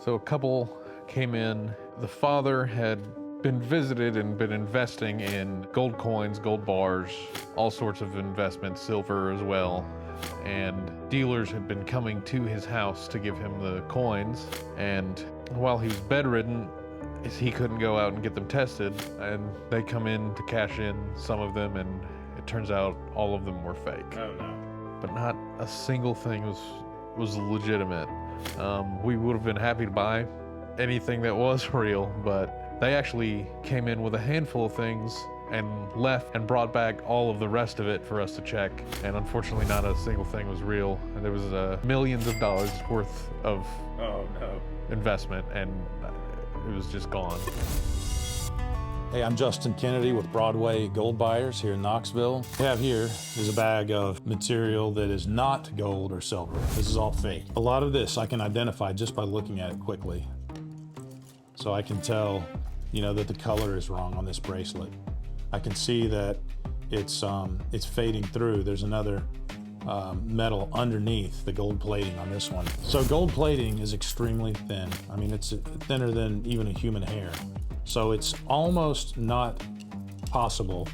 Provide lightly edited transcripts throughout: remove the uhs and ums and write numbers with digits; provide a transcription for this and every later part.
So a couple came in. The father had been visited and been investing in gold coins, gold bars, all sorts of investments, silver as well. And dealers had been coming to his house to give him the coins. And while he was bedridden, he couldn't go out and get them tested. And they come in to cash in some of them, and it turns out all of them were fake. Oh no. But not a single thing was legitimate. We would have been happy to buy anything that was real, but they actually came in with a handful of things and left and brought back all of the rest of it for us to check. And unfortunately, not a single thing was real. And there was millions of dollars worth of investment, and it was just gone. Hey, I'm Justin Kennedy with Broadway Gold Buyers here in Knoxville. What we have here is a bag of material that is not gold or silver. This is all fake. A lot of this I can identify just by looking at it quickly. So I can tell, that the color is wrong on this bracelet. I can see that it's fading through. There's another metal underneath the gold plating on this one. So gold plating is extremely thin. I mean, it's thinner than even a human hair. So it's almost not possible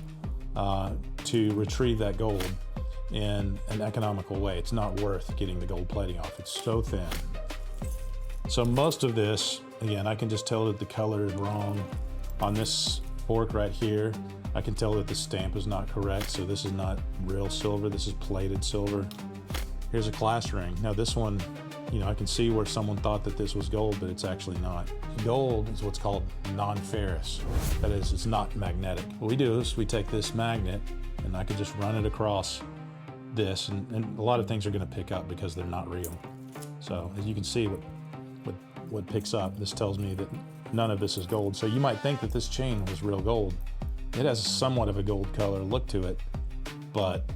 to retrieve that gold in an economical way. It's not worth getting the gold plating off. It's so thin. So most of this, again, I can just tell that the color is wrong. On this fork right here, I can tell that the stamp is not correct. So this is not real silver, this is plated silver. Here's a class ring. Now this one, I can see where someone thought that this was gold, but it's actually not. Gold is what's called non-ferrous. That is, it's not magnetic. What we do is we take this magnet and I can just run it across this, and a lot of things are gonna pick up because they're not real. So as you can see what picks up, this tells me that none of this is gold. So you might think that this chain was real gold. It has somewhat of a gold color look to it, but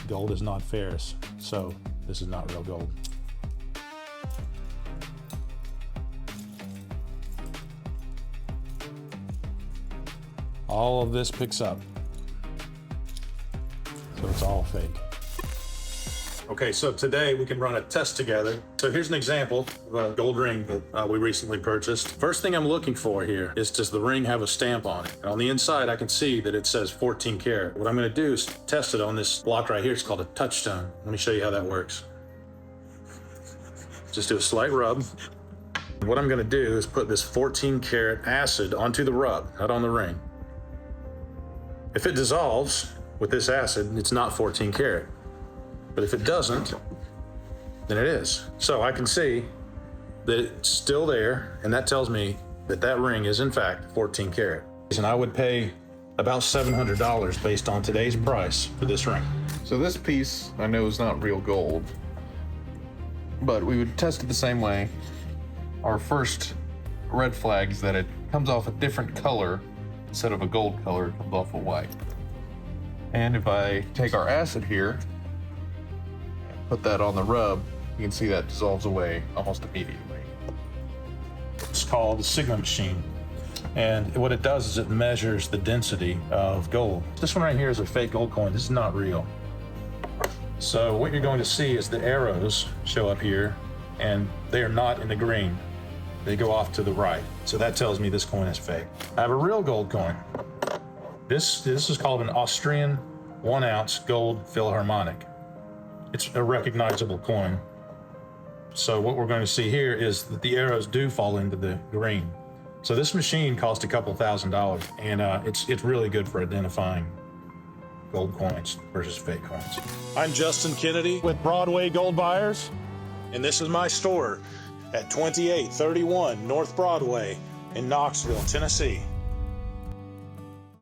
gold is not ferrous. So this is not real gold. All of this picks up. So it's all fake. Okay, so today we can run a test together. So here's an example of a gold ring that we recently purchased. First thing I'm looking for here is, does the ring have a stamp on it? And on the inside, I can see that it says 14 karat. What I'm gonna do is test it on this block right here. It's called a Touchstone. Let me show you how that works. Just do a slight rub. What I'm gonna do is put this 14 karat acid onto the rub, not on the ring. If it dissolves with this acid, it's not 14 karat. But if it doesn't, then it is. So I can see that it's still there, and that tells me that that ring is in fact 14 karat. And I would pay about $700 based on today's price for this ring. So this piece I know is not real gold, but we would test it the same way. Our first red flag is that it comes off a different color. Instead of a gold color, it comes off a white. And if I take our acid here, put that on the rub, you can see that dissolves away almost immediately. It's called the Sigma machine. And what it does is it measures the density of gold. This one right here is a fake gold coin. This is not real. So what you're going to see is the arrows show up here, and they are not in the green. They go off to the right. So that tells me this coin is fake. I have a real gold coin. This is called an Austrian 1 ounce gold Philharmonic. It's a recognizable coin. So what we're going to see here is that the arrows do fall into the green. So this machine cost a couple $1,000, and it's really good for identifying gold coins versus fake coins. I'm Justin Kennedy with Broadway Gold Buyers, and this is my store at 2831 North Broadway in Knoxville, Tennessee.